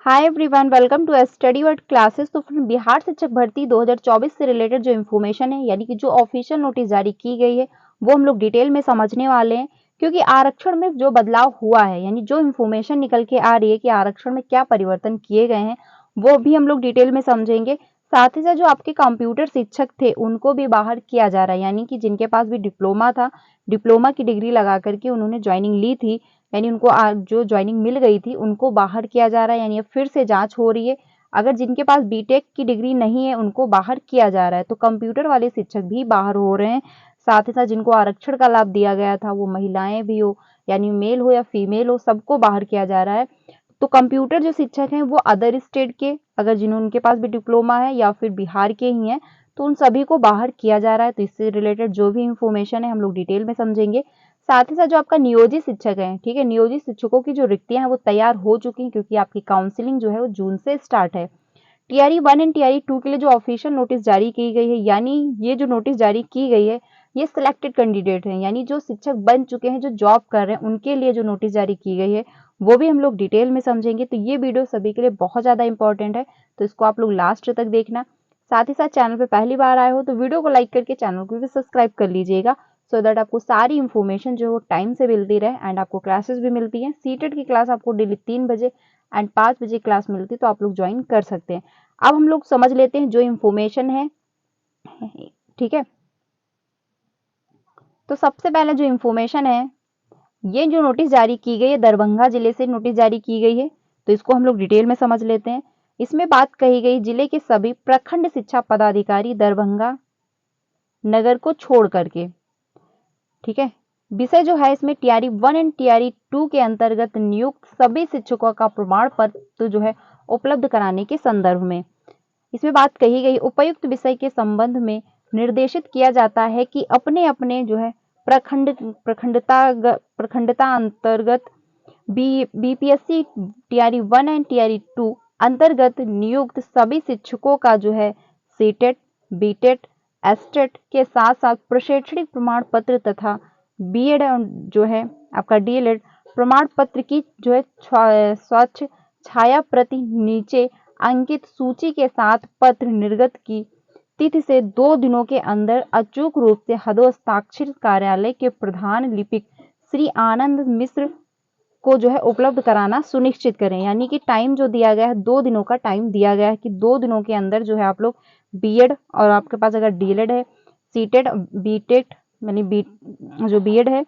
Hi everyone, welcome to study word classes. तो फिर बिहार शिक्षक भर्ती 2024 से रिलेटेड जो इन्फॉर्मेशन है, यानी कि जो ऑफिशियल नोटिस जारी की गई है, वो हम लोग डिटेल में समझने वाले हैं। क्योंकि आरक्षण में जो बदलाव हुआ है, यानी जो इन्फॉर्मेशन निकल के आ रही है कि आरक्षण में क्या परिवर्तन किए गए हैं, वो भी हम लोग डिटेल में समझेंगे। साथ ही साथ जो आपके कंप्यूटर शिक्षक थे, उनको भी बाहर किया जा रहा है, यानी कि जिनके पास भी डिप्लोमा था, डिप्लोमा की डिग्री लगा करके उन्होंने ज्वाइनिंग ली थी, यानी उनको जो ज्वाइनिंग मिल गई थी, उनको बाहर किया जा रहा है, यानी अब फिर से जांच हो रही है। अगर जिनके पास बीटेक की डिग्री नहीं है, उनको बाहर किया जा रहा है। तो कंप्यूटर वाले शिक्षक भी बाहर हो रहे हैं। साथ ही साथ जिनको आरक्षण का लाभ दिया गया था, वो महिलाएं भी हो, यानी मेल हो या फीमेल हो, सबको बाहर किया जा रहा है। तो कंप्यूटर जो शिक्षक हैं, वो अदर स्टेट के, अगर जिन्होंने उनके पास भी डिप्लोमा है या फिर बिहार के ही हैं, तो उन सभी को बाहर किया जा रहा है। तो इससे रिलेटेड जो भी इंफॉर्मेशन है, हम लोग डिटेल में समझेंगे। साथ ही साथ जो आपका नियोजित शिक्षक है, ठीक है, नियोजित शिक्षकों की जो रिक्तियां हैं, वो तैयार हो चुकी हैं, क्योंकि आपकी काउंसलिंग जो है वो जून से स्टार्ट है। टीआरई 1 एंड टीआरई 2 के लिए जो ऑफिशियल नोटिस जारी की गई है, यानी ये जो नोटिस जारी की गई है, ये सिलेक्टेड कैंडिडेट हैं, यानी जो शिक्षक बन चुके हैं, जो जॉब कर रहे हैं, उनके लिए जो नोटिस जारी की गई है, वो भी हम लोग डिटेल में समझेंगे। तो ये वीडियो सभी के लिए बहुत ज़्यादा इंपॉर्टेंट है, तो इसको आप लोग लास्ट तक देखना। साथ ही साथ चैनल पे पहली बार आए हो तो वीडियो को लाइक करके चैनल को भी सब्सक्राइब कर लीजिएगा, सो दैट आपको सारी इन्फॉर्मेशन जो है वो टाइम से मिलती रहे। एंड आपको क्लासेस भी मिलती हैं। सीटेट की क्लास आपको डेली 3 बजे एंड 5 बजे क्लास मिलती है, तो आप लोग ज्वाइन कर सकते हैं। अब हम लोग समझ लेते हैं जो इन्फॉर्मेशन है, ठीक है। तो सबसे पहले जो इन्फॉर्मेशन है, ये जो नोटिस जारी की गई है, दरभंगा जिले से नोटिस जारी की गई है, तो इसको हम लोग डिटेल में समझ लेते हैं। इसमें बात कही गई, जिले के सभी प्रखंड शिक्षा पदाधिकारी दरभंगा नगर को छोड़ करके, ठीक है। विषय जो है इसमें टीआरई 1 एंड टीआरई 2 के अंतर्गत नियुक्त सभी शिक्षकों का प्रमाण पत्र जो है उपलब्ध कराने के संदर्भ में इसमें बात कही गई। उपर्युक्त विषय के संबंध में निर्देशित किया जाता है कि अपने अपने जो है प्रखंडता अंतर्गत बीपीएससी टीआरई 1 एंड टीआरई 2 अंतर्गत नियुक्त सभी शिक्षकों का जो है सीटेट, बीटेट, एस्टेट के साथ साथ प्रशैक्षणिक प्रमाण पत्र तथा बीएड जो है आपका डीएलएड प्रमाण पत्र की जो है स्वच्छ छाया प्रति नीचे अंकित सूची के साथ पत्र निर्गत की तिथि से 2 दिनों के अंदर अचूक रूप से हस्ताक्षर कार्यालय के प्रधान लिपिक श्री आनंद मिश्र को जो है उपलब्ध कराना सुनिश्चित करें। यानी कि टाइम जो दिया गया है, 2 दिनों का टाइम दिया गया है कि 2 दिनों के अंदर जो है आप लोग बीएड, और आपके पास अगर डीएलएड है, सीटेट, बीटेट यानी बी जो बीएड है,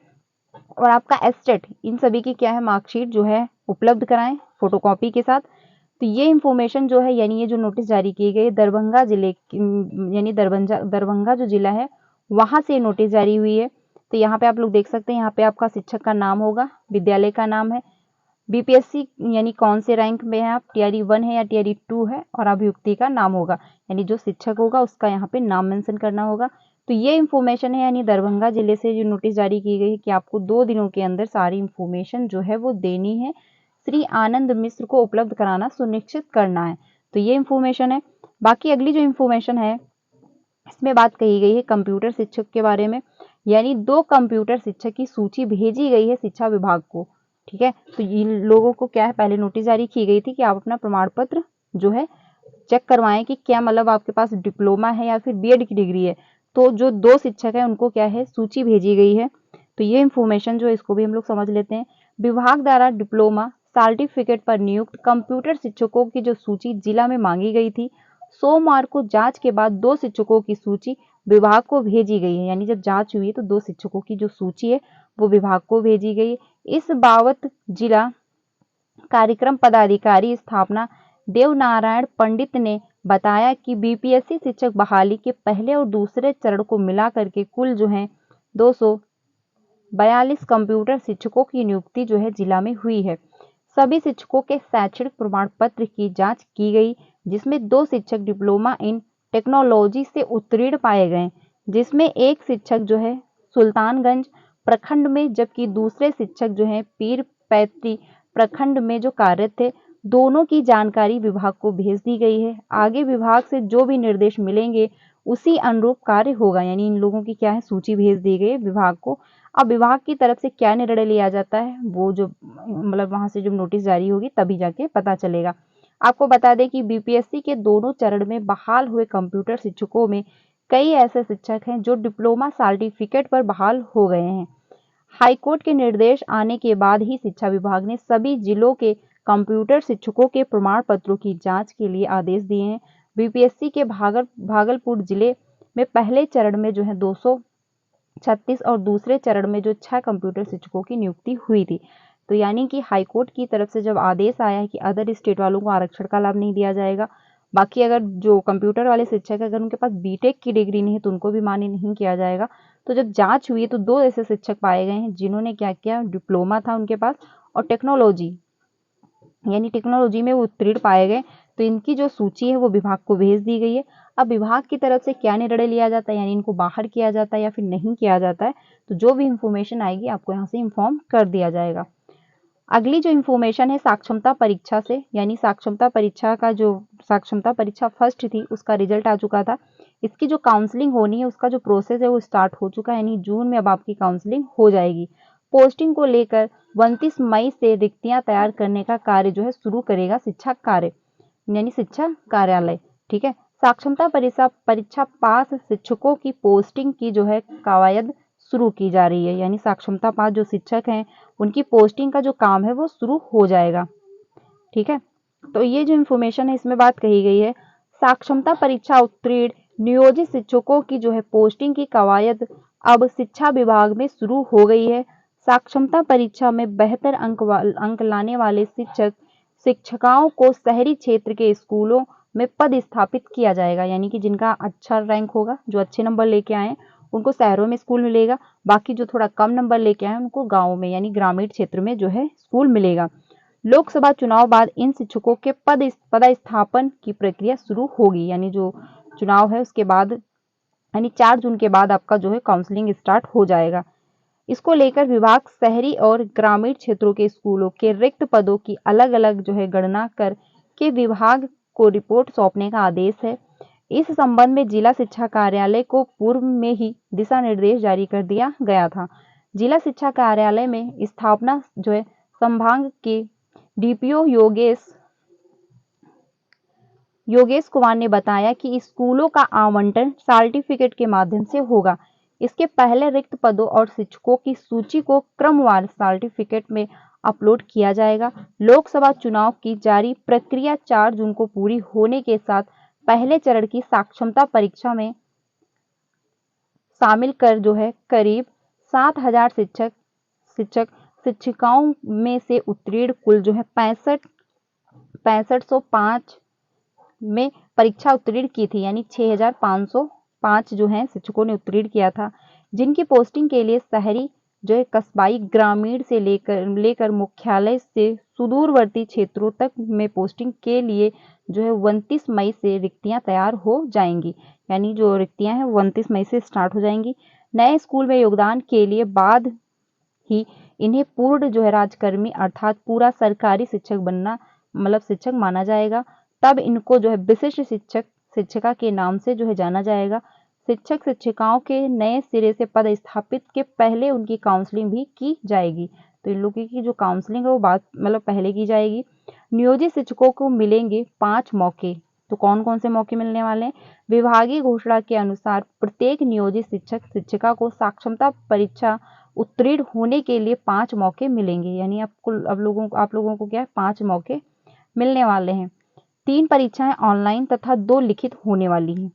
और आपका एस्टेट, इन सभी की क्या है मार्कशीट जो है उपलब्ध कराएं फोटोकॉपी के साथ। तो ये इंफॉर्मेशन जो है, यानी ये जो नोटिस जारी की गई दरभंगा जिले यानी दरभंगा जो जिला है, वहां से नोटिस जारी हुई है। तो यहाँ पे आप लोग देख सकते हैं, यहाँ पे आपका शिक्षक का नाम होगा, विद्यालय का नाम है, बीपीएससी यानी कौन से रैंक में है आप, टीआरई 1 है या टीआरई 2 है, और अभियुक्ति का नाम होगा, यानी जो शिक्षक होगा उसका यहाँ पे नाम मेंशन करना होगा। तो ये इंफॉर्मेशन है, यानी दरभंगा जिले से जो नोटिस जारी की गई है कि आपको 2 दिनों के अंदर सारी इंफॉर्मेशन जो है वो देनी है, श्री आनंद मिश्र को उपलब्ध कराना सुनिश्चित करना है। तो ये इंफॉर्मेशन है। बाकी अगली जो इंफॉर्मेशन है, इसमें बात कही गई है कंप्यूटर शिक्षक के बारे में, यानी 2 कंप्यूटर शिक्षक की सूची भेजी गई है शिक्षा विभाग को, ठीक है। तो इन लोगों को क्या है, पहले नोटिस जारी की गई थी कि आप अपना प्रमाण पत्र जो है चेक करवाएं कि क्या मतलब आपके पास डिप्लोमा है या फिर बीएड की डिग्री है। तो जो 2 शिक्षक है, उनको क्या है सूची भेजी गई है। तो ये इंफॉर्मेशन जो है, इसको भी हम लोग समझ लेते हैं। विभाग द्वारा डिप्लोमा सर्टिफिकेट पर नियुक्त कंप्यूटर शिक्षकों की जो सूची जिला में मांगी गई थी, सोमवार को जांच के बाद 2 शिक्षकों की सूची विभाग को भेजी गई है। यानी जब जांच हुई है तो 2 शिक्षकों की जो सूची है वो विभाग को भेजी गई है। इस बाबत जिला कार्यक्रम पदाधिकारी स्थापना देवनारायण पंडित ने बताया कि बीपीएससी शिक्षक बहाली के पहले और दूसरे चरण को मिलाकर के कुल जो है 242 कंप्यूटर शिक्षकों की नियुक्ति जो है जिला में हुई है। सभी शिक्षकों के शैक्षणिक प्रमाण पत्र की जांच की गई, जिसमें 2 शिक्षक डिप्लोमा इन टेक्नोलॉजी से उत्तीर्ण पाए गए, जिसमें एक शिक्षक जो है सुल्तानगंज प्रखंड में, जबकि दूसरे शिक्षक जो है पीर पैतरी प्रखंड में जो कार्यरत थे। दोनों की जानकारी विभाग को भेज दी गई है। आगे विभाग से जो भी निर्देश मिलेंगे उसी अनुरूप कार्य होगा। यानी इन लोगों की क्या है सूची भेज दी गई है विभाग को। अब विभाग की तरफ से क्या निर्णय लिया जाता है, वो जो मतलब वहां से जब नोटिस जारी होगी तभी जाके पता चलेगा। आपको बता दें कि बीपीएससी के दोनों चरण में बहाल हुए कंप्यूटर शिक्षकों में कई ऐसे शिक्षक हैं जो डिप्लोमा सर्टिफिकेट पर बहाल हो गए हैं। हाईकोर्ट के निर्देश आने के बाद ही शिक्षा विभाग ने सभी जिलों के कंप्यूटर शिक्षकों के प्रमाण पत्रों की जांच के लिए आदेश दिए हैं। बीपीएससी के भागलपुर जिले में पहले चरण में जो है 236 और दूसरे चरण में जो 6 कंप्यूटर शिक्षकों की नियुक्ति हुई थी। तो यानी कि हाईकोर्ट की तरफ से जब आदेश आया है कि अदर स्टेट वालों को आरक्षण का लाभ नहीं दिया जाएगा, बाकी अगर जो कंप्यूटर वाले शिक्षक है अगर उनके पास बीटेक की डिग्री नहीं है तो उनको भी मान्य नहीं किया जाएगा। तो जब जांच हुई तो 2 ऐसे शिक्षक पाए गए हैं जिन्होंने क्या किया, डिप्लोमा था उनके पास और टेक्नोलॉजी में वो उत्तीर्ण पाए गए। तो इनकी जो सूची है वो विभाग को भेज दी गई है। अब विभाग की तरफ से क्या निर्णय लिया जाता है, यानी इनको बाहर किया जाता है या फिर नहीं किया जाता है, तो जो भी इंफॉर्मेशन आएगी आपको यहाँ से इन्फॉर्म कर दिया जाएगा। अगली जो इन्फॉर्मेशन है साक्षरता परीक्षा से, यानी साक्षरता परीक्षा फर्स्ट थी उसका रिजल्ट आ चुका था। इसकी जो काउंसलिंग होनी है उसका जो प्रोसेस है वो स्टार्ट हो चुका है, यानी जून में अब आपकी काउंसलिंग हो जाएगी। पोस्टिंग को लेकर 29 मई से रिक्तियां तैयार करने का कार्य जो है शुरू करेगा शिक्षा कार्यालय। ठीक है। साक्षरता परीक्षा पास शिक्षकों की पोस्टिंग की जो है कवायद शुरू की जा रही है, यानी साक्षरता पास जो शिक्षक हैं उनकी पोस्टिंग का जो काम है वो शुरू हो जाएगा। ठीक है। तो ये जो इंफॉर्मेशन है इसमें बात कही गई है साक्षरता परीक्षा उत्तीर्ण नियोजित शिक्षकों की जो है पोस्टिंग की कवायद अब शिक्षा विभाग में शुरू हो गई है। साक्षरता परीक्षा में बेहतर अंक लाने वाले शिक्षिकाओं को शहरी क्षेत्र के स्कूलों में पद स्थापित किया जाएगा, यानी कि जिनका अच्छा रैंक होगा, जो अच्छे नंबर लेके आए उनको शहरों में स्कूल मिलेगा, बाकी जो थोड़ा कम नंबर लेके आए उनको गाँव में यानी ग्रामीण क्षेत्र में जो है स्कूल मिलेगा। लोकसभा चुनाव बाद इन शिक्षकों के पदस्थापन की प्रक्रिया शुरू होगी, यानी जो चुनाव है उसके बाद यानी 4 जून के बाद आपका जो है काउंसलिंग स्टार्ट हो जाएगा। इसको लेकर विभाग शहरी और ग्रामीण क्षेत्रों के स्कूलों के रिक्त पदों की अलग अलग जो है गणना कर के विभाग को रिपोर्ट सौंपने का आदेश है। इस संबंध में जिला शिक्षा कार्यालय को पूर्व में ही दिशा निर्देश जारी कर दिया गया था। जिला शिक्षा कार्यालय में स्थापना जो है संभाग के डीपीओ योगेश कुमार ने बताया कि स्कूलों का आवंटन सर्टिफिकेट के माध्यम से होगा। इसके पहले रिक्त पदों और शिक्षकों की सूची को क्रमवार सर्टिफिकेट में अपलोड किया जाएगा। लोकसभा चुनाव की जारी प्रक्रिया 4 जून को पूरी होने के साथ पहले चरण की साक्षरता परीक्षा में शामिल कर जो है करीब 7,000 शिक्षिकाओं में से उत्तीर्ण कुल जो है 6505 में परीक्षा उत्तीर्ण की थी, यानी 6,505 जो है शिक्षकों ने उत्तीर्ण किया था, जिनकी पोस्टिंग के लिए शहरी जो है कस्बाई ग्रामीण से लेकर मुख्यालय से सुदूरवर्ती क्षेत्रों तक में पोस्टिंग के लिए जो है 29 मई से रिक्तियां तैयार हो जाएंगी, यानी जो रिक्तियां हैं 29 मई से स्टार्ट हो जाएंगी। नए स्कूल में योगदान के लिए बाद ही इन्हें पूर्ण जो है राजकर्मी अर्थात पूरा सरकारी शिक्षक माना जाएगा। तब इनको जो है विशिष्ट शिक्षिका के नाम से जो है जाना जाएगा। शिक्षक शिक्षिकाओं के नए सिरे से पद स्थापित के पहले उनकी काउंसलिंग भी की जाएगी। तो इन लोगों की जो काउंसलिंग है वो पहले की जाएगी। नियोजित शिक्षकों को मिलेंगे 5 मौके। तो कौन कौन से मौके मिलने वाले हैं? विभागीय घोषणा के अनुसार प्रत्येक नियोजित शिक्षक शिक्षिका को साक्षरता परीक्षा उत्तीर्ण होने के लिए 5 मौके मिलेंगे, यानी आप लोगों को क्या है 5 मौके मिलने वाले हैं। 3 परीक्षाएं ऑनलाइन तथा 2 लिखित होने वाली हैं,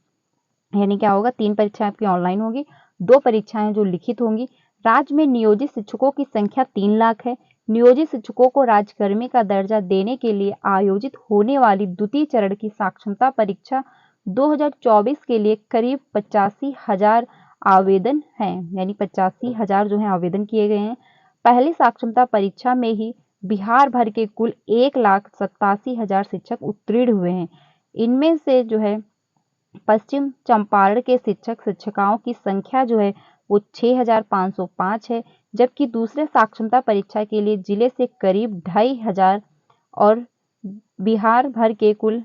यानी क्या होगा 3 परीक्षाएं आपकी ऑनलाइन होगी, 2 परीक्षाएं जो लिखित होंगी। राज्य में नियोजित शिक्षकों की संख्या 3 लाख है। नियोजित शिक्षकों को राजकर्मी का दर्जा देने के लिए आयोजित होने वाली द्वितीय चरण की साक्षरता परीक्षा 2024 के लिए करीब 85,000 आवेदन हैं, यानी 85,000 जो है आवेदन किए गए हैं। पहली साक्षरता परीक्षा में ही बिहार भर के कुल 1,87,000 शिक्षक उत्तीर्ण हुए हैं। इनमें से जो है पश्चिम चंपारण के शिक्षक शिक्षिकाओं की संख्या जो है वो 6,505 है, जबकि दूसरे साक्षरता परीक्षा के लिए जिले से करीब 2,500 और बिहार भर के कुल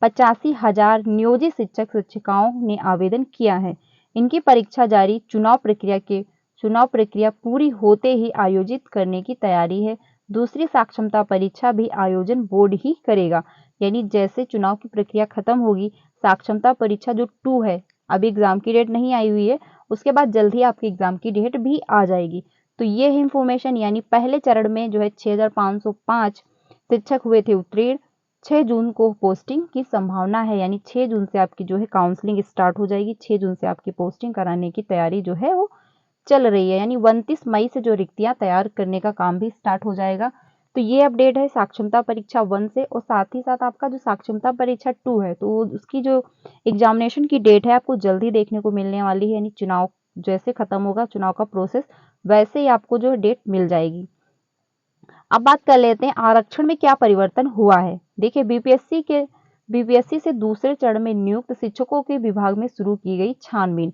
85,000 नियोजित शिक्षक शिक्षिकाओं ने आवेदन किया है। इनकी परीक्षा जारी चुनाव प्रक्रिया पूरी होते ही आयोजित करने की तैयारी है। दूसरी साक्षरता परीक्षा भी आयोजन बोर्ड ही करेगा। यानी जैसे चुनाव की प्रक्रिया खत्म होगी, साक्षरता परीक्षा जो 2 है, अभी एग्जाम की डेट नहीं आई हुई है, उसके बाद जल्द ही आपकी एग्जाम की डेट भी आ जाएगी। तो ये है इन्फॉर्मेशन। यानी पहले चरण में जो है 6505 शिक्षक हुए थे उत्तीर्ण। 6 जून को पोस्टिंग की संभावना है, यानी 6 जून से आपकी जो है काउंसलिंग स्टार्ट हो जाएगी। 6 जून से आपकी पोस्टिंग कराने की तैयारी जो है वो चल रही है। यानी 29 मई से जो रिक्तियां तैयार करने का काम भी स्टार्ट हो जाएगा। तो ये अपडेट है साक्षरता परीक्षा 1 से। और साथ ही साथ आपका जो साक्षरता परीक्षा 2 है, तो उसकी जो एग्जामिनेशन की डेट है आपको जल्दी देखने को मिलने वाली है। यानी चुनाव जैसे खत्म होगा, चुनाव का प्रोसेस, वैसे ही आपको जो डेट मिल जाएगी। अब बात कर लेते हैं आरक्षण में क्या परिवर्तन हुआ है। देखिए, बीपीएससी से दूसरे चरण में नियुक्त शिक्षकों के विभाग में शुरू की गई छानबीन।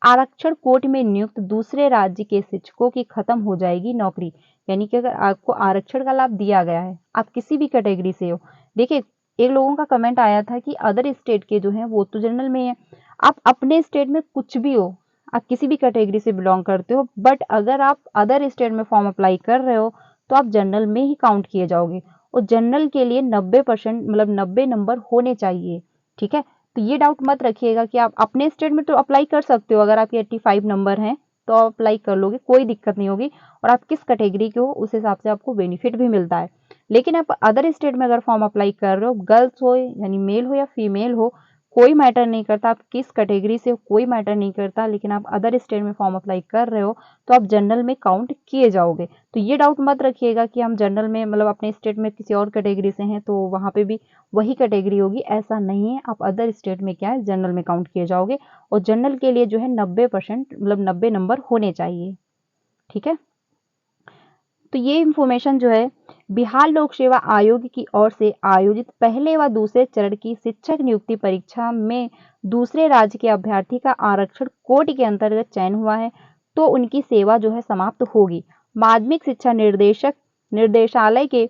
आरक्षण कोट में नियुक्त दूसरे राज्य के शिक्षकों की खत्म हो जाएगी नौकरी। यानी कि अगर आपको आरक्षण का लाभ दिया गया है, आप किसी भी कैटेगरी से हो। देखिए, एक लोगों का कमेंट आया था कि अदर स्टेट के जो हैं वो तो जनरल में है। आप अपने स्टेट में कुछ भी हो, आप किसी भी कैटेगरी से बिलोंग करते हो, बट अगर आप अदर स्टेट में फॉर्म अप्लाई कर रहे हो तो आप जनरल में ही काउंट किए जाओगे। और जनरल के लिए 90% मतलब 90 नंबर होने चाहिए। ठीक है, तो ये डाउट मत रखिएगा कि आप अपने स्टेट में तो अप्लाई कर सकते हो, अगर आपके 85 नंबर हैं तो आप अप्लाई कर लोगे, कोई दिक्कत नहीं होगी। और आप किस कैटेगरी के हो उस हिसाब से आपको बेनिफिट भी मिलता है। लेकिन आप अदर स्टेट में अगर फॉर्म अप्लाई कर रहे हो, गर्ल्स हो यानी मेल हो या फीमेल हो, कोई मैटर नहीं करता, आप किस कैटेगरी से हो कोई मैटर नहीं करता, लेकिन आप अदर स्टेट में फॉर्म अप्लाई कर रहे हो तो आप जनरल में काउंट किए जाओगे। तो ये डाउट मत रखिएगा कि हम जनरल में मतलब अपने स्टेट में किसी और कैटेगरी से हैं तो वहाँ पे भी वही कैटेगरी होगी, ऐसा नहीं है। आप अदर स्टेट में क्या है जनरल में काउंट किए जाओगे। और जनरल के लिए जो है 90% मतलब 90 नंबर होने चाहिए। ठीक है, तो ये इंफॉर्मेशन जो है बिहार लोक सेवा आयोग की ओर से आयोजित पहले व दूसरे चरण की शिक्षक नियुक्ति परीक्षा में दूसरे राज्य के अभ्यर्थी का आरक्षण कोट के अंतर्गत चयन हुआ है तो उनकी सेवा जो है समाप्त होगी। माध्यमिक शिक्षा निर्देशालय के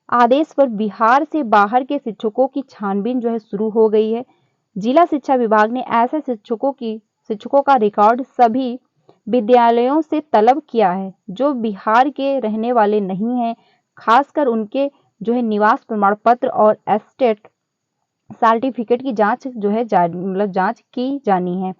आदेश पर बिहार से बाहर के शिक्षकों की छानबीन जो है शुरू हो गई है। जिला शिक्षा विभाग ने ऐसे शिक्षकों का रिकॉर्ड सभी विद्यालयों से तलब किया है जो बिहार के रहने वाले नहीं हैं। खासकर उनके जो है निवास प्रमाण पत्र और एस्टेट सर्टिफिकेट की जांच जो है जांच की जानी है।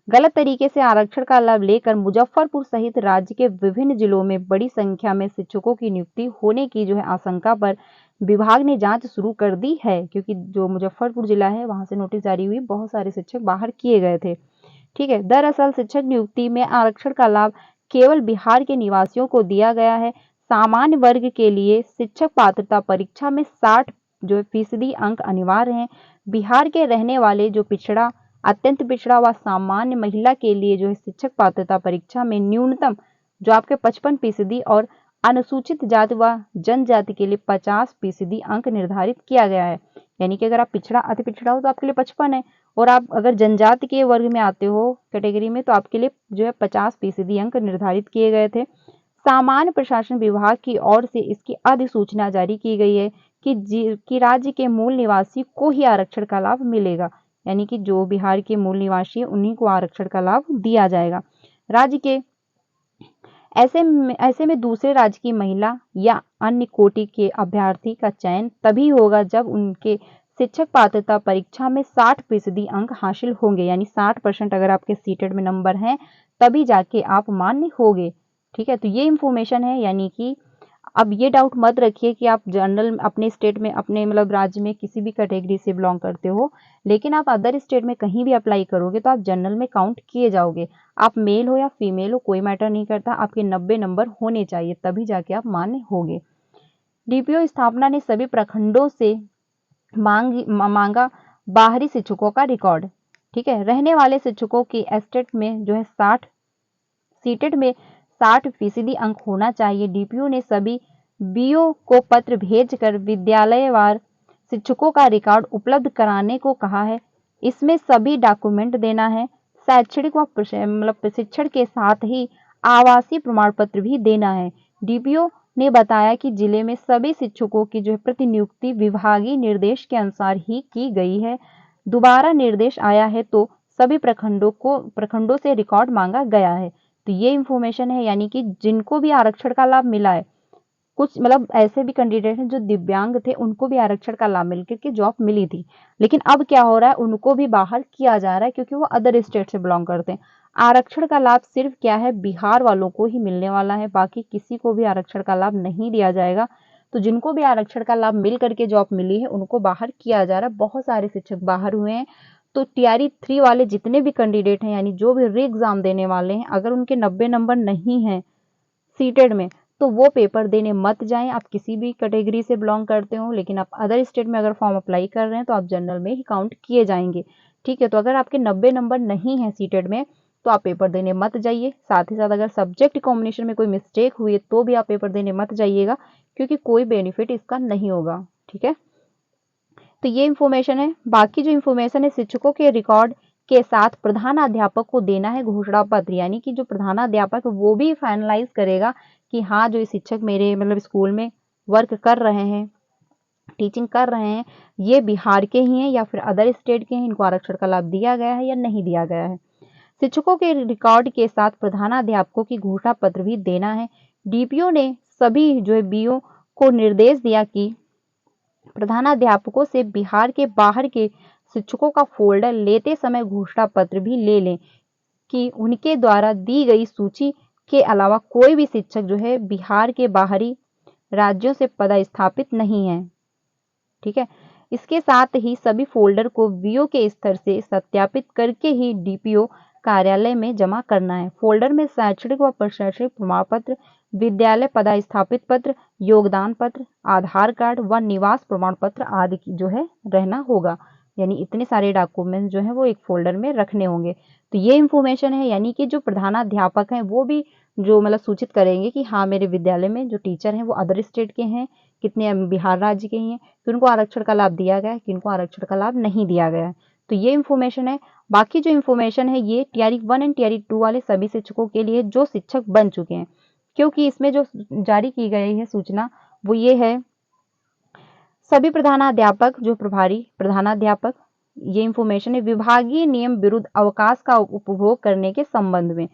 गलत तरीके से आरक्षण का लाभ लेकर मुजफ्फरपुर सहित राज्य के विभिन्न जिलों में बड़ी संख्या में शिक्षकों की नियुक्ति होने की जो है आशंका पर विभाग ने जांच शुरू कर दी है, क्योंकि जो मुजफ्फरपुर जिला है वहां से नोटिस जारी हुई, बहुत सारे शिक्षक बाहर किए गए थे। ठीक है, दरअसल शिक्षक नियुक्ति में आरक्षण का लाभ केवल बिहार के निवासियों को दिया गया है। सामान्य वर्ग के लिए शिक्षक पात्रता परीक्षा में 60 जो फीसदी अंक अनिवार्य हैं। बिहार के रहने वाले जो पिछड़ा, अत्यंत पिछड़ा व सामान्य महिला के लिए जो है शिक्षक पात्रता परीक्षा में न्यूनतम जो आपके 55% और अनुसूचित जाति व जनजाति के लिए 50% अंक निर्धारित किया गया है। यानी कि अगर आप पिछड़ा अति पिछड़ा हो तो आपके लिए 55 है, और आप अगर जनजाति के वर्ग में आते हो कैटेगरी में तो आपके लिए जो है 50% अंक निर्धारित किए गए थे। सामान्य प्रशासन विभाग की ओर से इसकी अधिसूचना जारी की गई है कि राज्य के मूल निवासी को ही आरक्षण का लाभ मिलेगा। यानी कि जो बिहार के मूल निवासी है उन्हीं को आरक्षण का लाभ दिया जाएगा। राज्य के ऐसे में दूसरे राज्य की महिला या अन्य कोटि के अभ्यर्थी का चयन तभी होगा जब उनके शिक्षक पात्रता परीक्षा में 60% अंक हासिल होंगे। यानी 60% अगर आपके सीटेट में नंबर हैं तभी जाके आप मान्य होगे। ठीक है, तो ये इंफॉर्मेशन है। यानी कि अब ये डाउट मत रखिए कि आप जनरल अपने स्टेट में अपने मतलब राज्य में किसी भी कैटेगरी से बिलोंग करते हो, लेकिन आप अदर स्टेट में कहीं भी अप्लाई करोगे तो आप जनरल में काउंट किए जाओगे। आप मेल हो या फीमेल हो कोई मैटर नहीं करता, आपके 90 नंबर होने चाहिए तभी जाके आप मान्य होगे। डीपीओ स्थापना ने सभी प्रखंडों से मांगा बाहरी शिक्षकों का रिकॉर्ड। ठीक है, रहने वाले शिक्षकों की एस्टेट में जो है 60 सीटेट में 60% अंक होना चाहिए। डीपीओ ने सभी बीओ को पत्र भेजकर विद्यालयवार शिक्षकों का रिकॉर्ड उपलब्ध कराने को कहा है। इसमें सभी डॉक्यूमेंट देना है। शैक्षणिक व मतलब प्रशिक्षण के साथ ही आवासीय प्रमाण पत्र भी देना है। डीपीओ ने बताया कि जिले में सभी शिक्षकों की जो है प्रतिनियुक्ति विभागीय निर्देश के अनुसार ही की गई है। दोबारा निर्देश आया है तो सभी प्रखंडों से रिकॉर्ड मांगा गया है। तो ये इंफॉर्मेशन है। यानी कि जिनको भी आरक्षण का लाभ मिला है कुछ मतलब ऐसे भी कैंडिडेट हैं जो दिव्यांग थे, उनको भी आरक्षण का लाभ मिल करके जॉब मिली थी, लेकिन अब क्या हो रहा है, उनको भी बाहर किया जा रहा है क्योंकि वो अदर स्टेट से बिलोंग करते हैं। आरक्षण का लाभ सिर्फ क्या है, बिहार वालों को ही मिलने वाला है, बाकी किसी को भी आरक्षण का लाभ नहीं दिया जाएगा। तो जिनको भी आरक्षण का लाभ मिल करके जॉब मिली है उनको बाहर किया जा रहा है। बहुत सारे शिक्षक बाहर हुए हैं। तो टीआरई 3 वाले जितने भी कैंडिडेट हैं, यानी जो भी री एग्जाम देने वाले हैं, अगर उनके 90 नंबर नहीं हैं सीटेड में, तो वो पेपर देने मत जाएं। आप किसी भी कैटेगरी से बिलोंग करते हो, लेकिन आप अदर स्टेट में अगर फॉर्म अप्लाई कर रहे हैं तो आप जनरल में ही काउंट किए जाएंगे। ठीक है, तो अगर आपके 90 नंबर नहीं है सीटेड में तो आप पेपर देने मत जाइए। साथ ही साथ अगर सब्जेक्ट कॉम्बिनेशन में कोई मिस्टेक हुई है तो भी आप पेपर देने मत जाइएगा, क्योंकि कोई बेनिफिट इसका नहीं होगा। ठीक है, तो ये इंफॉर्मेशन है। बाकी जो इंफॉर्मेशन है, शिक्षकों के रिकॉर्ड के साथ प्रधानाध्यापक को देना है घोषणा पत्र, यानी कि जो प्रधानाध्यापक वो भी फाइनलाइज करेगा कि हाँ, जो शिक्षक मेरे मतलब स्कूल में वर्क कर रहे हैं, टीचिंग कर रहे हैं, ये बिहार के ही हैं या फिर अदर स्टेट के हैं, इनको आरक्षण का लाभ दिया गया है या नहीं दिया गया है। शिक्षकों के रिकॉर्ड के साथ प्रधानाध्यापकों की घोषणा पत्र भी देना है। डीपीओ ने सभी जो है बीओ को निर्देश दिया कि प्रधानाध्यापकों से बिहार के बाहर के शिक्षकों का फोल्डर लेते समय घोषणा पत्र भी ले लें कि उनके द्वारा दी गई सूची के अलावा कोई भी शिक्षक जो है बिहार के बाहरी राज्यों से पदस्थापित नहीं है। ठीक है, इसके साथ ही सभी फोल्डर को वीओ के स्तर से सत्यापित करके ही डीपीओ कार्यालय में जमा करना है। फोल्डर में शैक्षणिक व प्रशैक्षणिक प्रमाण पत्र, विद्यालय पदस्थापित पत्र, योगदान पत्र, आधार कार्ड व निवास प्रमाण पत्र आदि की जो है रहना होगा। यानी इतने सारे डॉक्यूमेंट जो है वो एक फोल्डर में रखने होंगे। तो ये इंफॉर्मेशन है, यानी कि जो प्रधानाध्यापक हैं वो भी जो मतलब सूचित करेंगे कि हाँ, मेरे विद्यालय में जो टीचर हैं वो अदर स्टेट के हैं, कितने बिहार राज्य के ही हैं, कि उनको आरक्षण का लाभ दिया गया है, किनको आरक्षण का लाभ नहीं दिया गया है। तो ये इंफॉर्मेशन है। बाकी जो इंफॉर्मेशन है ये टीआरई 1 एंड टीआरई 2 वाले सभी शिक्षकों के लिए जो शिक्षक बन चुके हैं, क्योंकि इसमें जो जारी की गई है सूचना वो ये है, सभी प्रधानाध्यापक जो प्रभारी प्रधानाध्यापक, ये इंफॉर्मेशन है विभागीय नियम विरुद्ध अवकाश का उपभोग करने के संबंध में,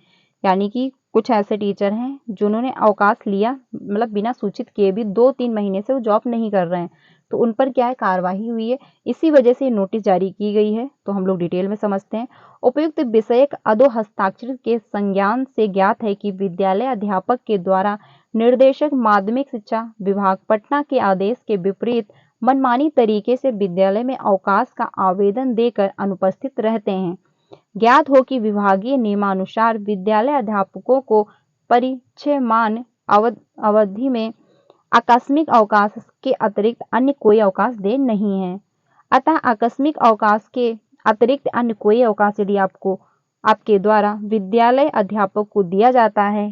यानी कि कुछ ऐसे टीचर हैं जिन्होंने अवकाश लिया, मतलब बिना सूचित किए भी 2-3 महीने से वो जॉब नहीं कर रहे हैं, तो उन पर क्या है कार्रवाई हुई है, इसी वजह से नोटिस जारी की गई है। तो हम लोग डिटेल में समझते हैं। उपयुक्त विषयक अधो हस्ताक्षर के संज्ञान से ज्ञात है कि विद्यालय अध्यापक के द्वारा निर्देशक माध्यमिक शिक्षा विभाग पटना के आदेश के विपरीत मनमानी तरीके से विद्यालय में अवकाश का आवेदन देकर अनुपस्थित रहते हैं। ज्ञात हो कि विभागीय नियमानुसार विद्यालय अध्यापकों को परिचयमान अवधि में आकस्मिक अवकाश के अतिरिक्त अन्य कोई अवकाश दे नहीं है। अतः आकस्मिक अवकाश के अतिरिक्त अन्य कोई अवकाश यदि आपको आपके द्वारा विद्यालय अध्यापक को दिया जाता है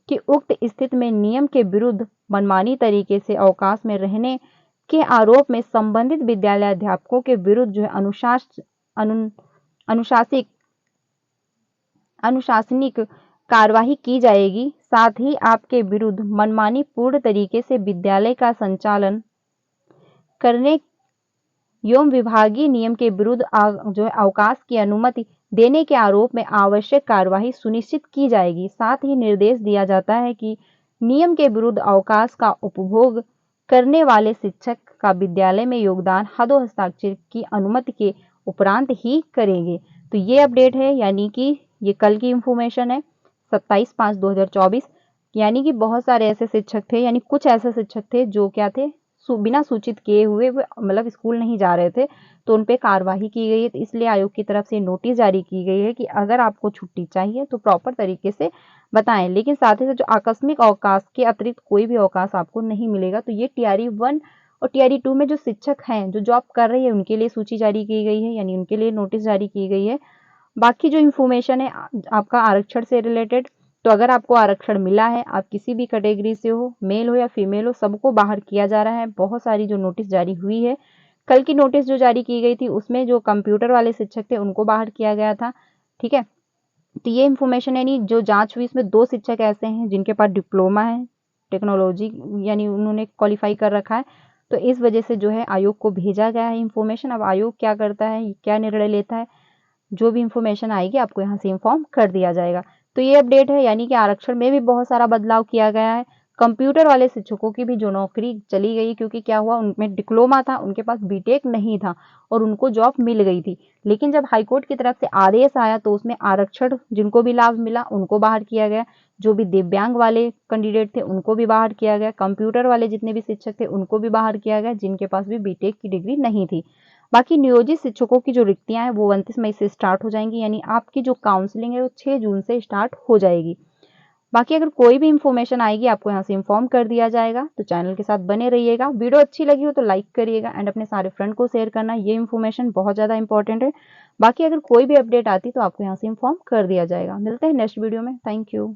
कि उक्त स्थिति में नियम के विरुद्ध मनमानी तरीके से अवकाश में रहने के आरोप में संबंधित विद्यालय अध्यापकों के विरुद्ध जो है अनुशासनिक कार्यवाही की जाएगी। साथ ही आपके विरुद्ध मनमानी पूर्ण तरीके से विद्यालय का संचालन करने एवं विभागीय नियम के विरुद्ध जो है अवकाश की अनुमति देने के आरोप में आवश्यक कार्यवाही सुनिश्चित की जाएगी। साथ ही निर्देश दिया जाता है कि नियम के विरुद्ध अवकाश का उपभोग करने वाले शिक्षक का विद्यालय में योगदान हदो हस्ताक्षर की अनुमति के उपरांत ही करेंगे। तो ये अपडेट है, यानी कि ये कल की इंफॉर्मेशन है 27/5/2024। यानी कि बहुत सारे ऐसे शिक्षक थे, यानी कुछ ऐसे शिक्षक थे जो क्या थे, बिना सूचित किए हुए मतलब स्कूल नहीं जा रहे थे, तो उन पे कार्रवाई की गई है। तो इसलिए आयोग की तरफ से नोटिस जारी की गई है कि अगर आपको छुट्टी चाहिए तो प्रॉपर तरीके से बताएं, लेकिन साथ ही साथ जो आकस्मिक अवकाश के अतिरिक्त कोई भी अवकाश आपको नहीं मिलेगा। तो ये टीआरई 1 और टीआरई 2 में जो शिक्षक हैं जो जॉब कर रहे हैं उनके लिए सूची जारी की गई है, यानी उनके लिए नोटिस जारी की गई है। बाकी जो इंफॉर्मेशन है आपका आरक्षण से रिलेटेड, तो अगर आपको आरक्षण मिला है, आप किसी भी कैटेगरी से हो, मेल हो या फीमेल हो, सबको बाहर किया जा रहा है। बहुत सारी जो नोटिस जारी हुई है, कल की नोटिस जो जारी की गई थी उसमें जो कंप्यूटर वाले शिक्षक थे उनको बाहर किया गया था। ठीक है, तो ये इंफॉर्मेशन यानी जो जांच हुई इसमें 2 शिक्षक ऐसे हैं जिनके पास डिप्लोमा है टेक्नोलॉजी, यानी उन्होंने क्वालिफाई कर रखा है। तो इस वजह से जो है आयोग को भेजा गया है इंफॉर्मेशन। अब आयोग क्या करता है, क्या निर्णय लेता है, जो भी इंफॉर्मेशन आएगी आपको यहाँ से इन्फॉर्म कर दिया जाएगा। तो ये अपडेट है, यानी कि आरक्षण में भी बहुत सारा बदलाव किया गया है। कंप्यूटर वाले शिक्षकों की भी जो नौकरी चली गई, क्योंकि क्या हुआ, उनमें डिप्लोमा था, उनके पास बीटेक नहीं था और उनको जॉब मिल गई थी। लेकिन जब हाईकोर्ट की तरफ से आदेश आया तो उसमें आरक्षण जिनको भी लाभ मिला उनको बाहर किया गया, जो भी दिव्यांग वाले कैंडिडेट थे उनको भी बाहर किया गया, कंप्यूटर वाले जितने भी शिक्षक थे उनको भी बाहर किया गया जिनके पास भी बीटेक की डिग्री नहीं थी। बाकी नियोजित शिक्षकों की जो रिक्तियां हैं वो 29 मई से स्टार्ट हो जाएंगी, यानी आपकी जो काउंसलिंग है वो 6 जून से स्टार्ट हो जाएगी। बाकी अगर कोई भी इन्फॉर्मेशन आएगी आपको यहाँ से इन्फॉर्म कर दिया जाएगा, तो चैनल के साथ बने रहिएगा। वीडियो अच्छी लगी हो तो लाइक करिएगा एंड अपने सारे फ्रेंड को शेयर करना, ये इन्फॉर्मेशन बहुत ज़्यादा इंपॉर्टेंट है। बाकी अगर कोई भी अपडेट आती तो आपको यहाँ से इन्फॉर्म कर दिया जाएगा। मिलते हैं नेक्स्ट वीडियो में। Thank you.